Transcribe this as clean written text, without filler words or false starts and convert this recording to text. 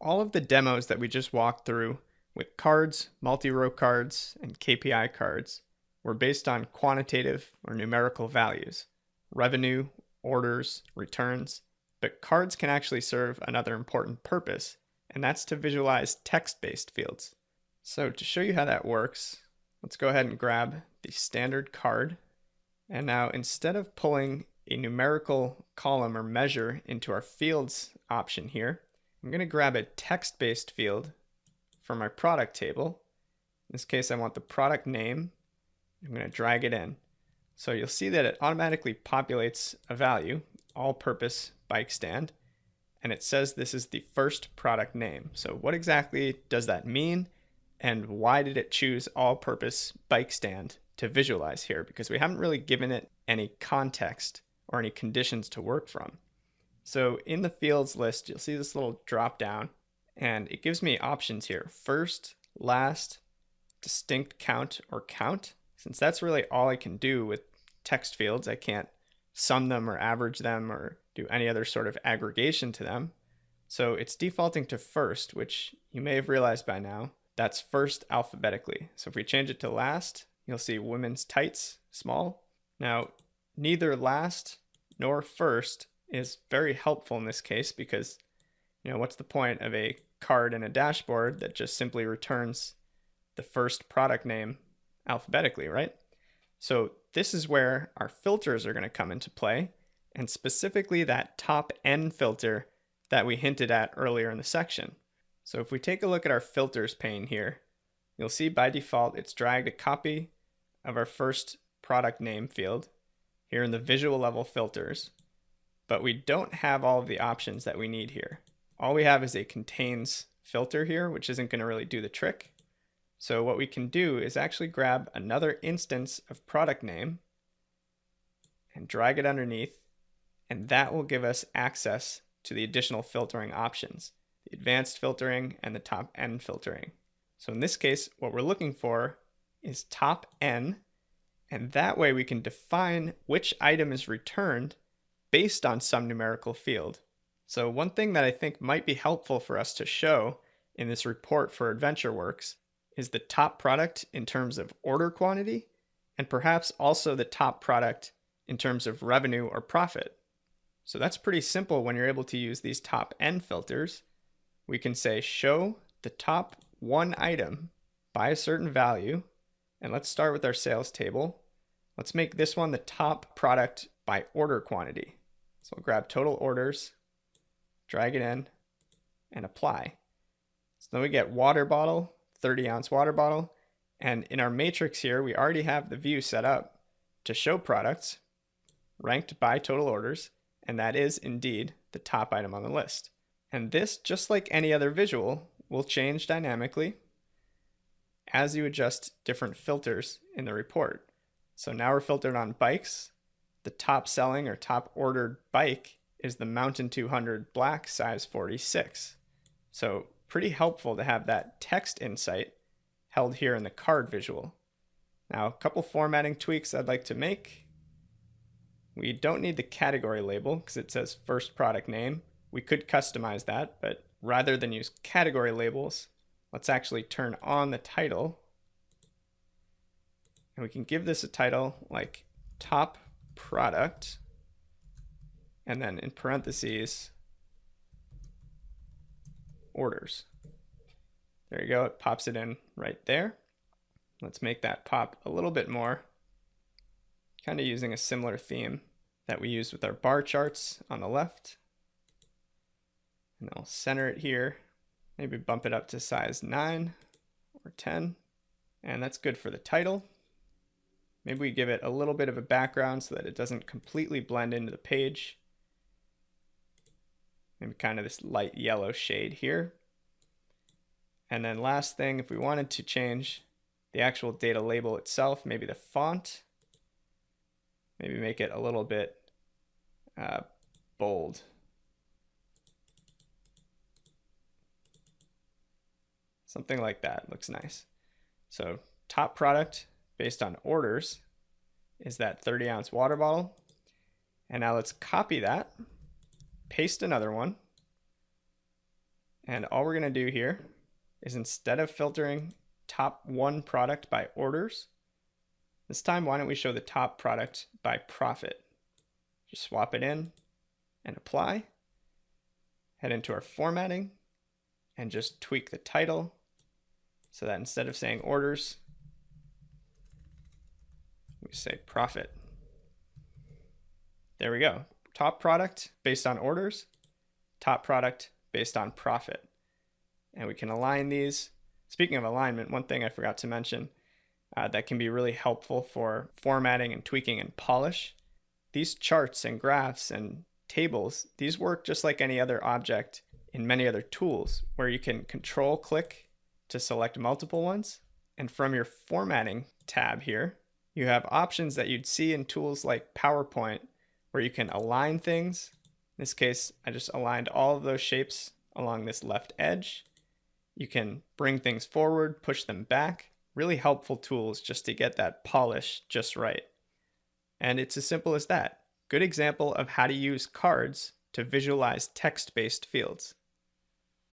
all of the demos that we just walked through with cards, multi-row cards, and KPI cards were based on quantitative or numerical values, revenue, orders, returns, but cards can actually serve another important purpose, and that's to visualize text-based fields. So to show you how that works, let's go ahead and grab the standard card. And now instead of pulling a numerical column or measure into our fields option here, I'm going to grab a text-based field from my product table. In this case, I want the product name. I'm going to drag it in. So you'll see that it automatically populates a value, all-purpose bike stand, and it says this is the first product name. So what exactly does that mean? And why did it choose all-purpose bike stand to visualize here? Because we haven't really given it any context or any conditions to work from. So in the fields list, you'll see this little drop down, and it gives me options here: first, last, distinct count, or count. Since that's really all I can do with text fields, I can't sum them or average them or do any other sort of aggregation to them. So it's defaulting to first, which you may have realized by now, that's first alphabetically. So if we change it to last, you'll see women's tights, small. Now, neither last nor first is very helpful in this case because, what's the point of a card in a dashboard that just simply returns the first product name alphabetically, right? So this is where our filters are going to come into play, and specifically that top N filter that we hinted at earlier in the section. So if we take a look at our filters pane here, you'll see by default it's dragged a copy of our first product name field here in the visual level filters, but we don't have all of the options that we need here. All we have is a contains filter here, which isn't going to really do the trick. So what we can do is actually grab another instance of product name and drag it underneath, and that will give us access to the additional filtering options, the advanced filtering and the top N filtering. So in this case, what we're looking for is top N, and that way we can define which item is returned based on some numerical field. So one thing that I think might be helpful for us to show in this report for AdventureWorks is the top product in terms of order quantity, and perhaps also the top product in terms of revenue or profit. So that's pretty simple when you're able to use these top N filters. We can say show the top one item by a certain value, and let's start with our sales table. Let's make this one the top product by order quantity. So I'll grab total orders, drag it in, and apply. So then we get water bottle, 30-ounce water bottle, and in our matrix here, we already have the view set up to show products ranked by total orders, and that is indeed the top item on the list. And this, just like any other visual, will change dynamically as you adjust different filters in the report. So now we're filtered on bikes. The top selling or top ordered bike is the Mountain 200 Black size 46. So pretty helpful to have that text insight held here in the card visual. Now, a couple formatting tweaks I'd like to make. We don't need the category label because it says first product name. We could customize that, but rather than use category labels, let's actually turn on the title. And we can give this a title like top product, and then in parentheses, orders. There you go, it pops it in right there. Let's make that pop a little bit more, kind of using a similar theme that we used with our bar charts on the left. And I'll center it here, maybe bump it up to size 9 or 10, and that's good for the title. Maybe we give it a little bit of a background so that it doesn't completely blend into the page. Maybe kind of this light yellow shade here. And then last thing, if we wanted to change the actual data label itself, maybe the font, maybe make it a little bit bold. Something like that looks nice. So top product based on orders is that 30-ounce water bottle. And now let's copy that, paste another one, And all we're going to do here is, instead of filtering top one product by orders, this time why don't we show the top product by profit? Just swap it in and apply. Head into our formatting and just tweak the title so that instead of saying orders, we say profit. There we go. Top product based on orders, top product based on profit. And we can align these. Speaking of alignment, one thing I forgot to mention that can be really helpful for formatting and tweaking and polish. These charts and graphs and tables, these work just like any other object in many other tools, where you can control click to select multiple ones. And from your formatting tab here, you have options that you'd see in tools like PowerPoint, where you can align things. In this case, I just aligned all of those shapes along this left edge. You can bring things forward, push them back. Really helpful tools just to get that polish just right. And it's as simple as that. Good example of how to use cards to visualize text-based fields.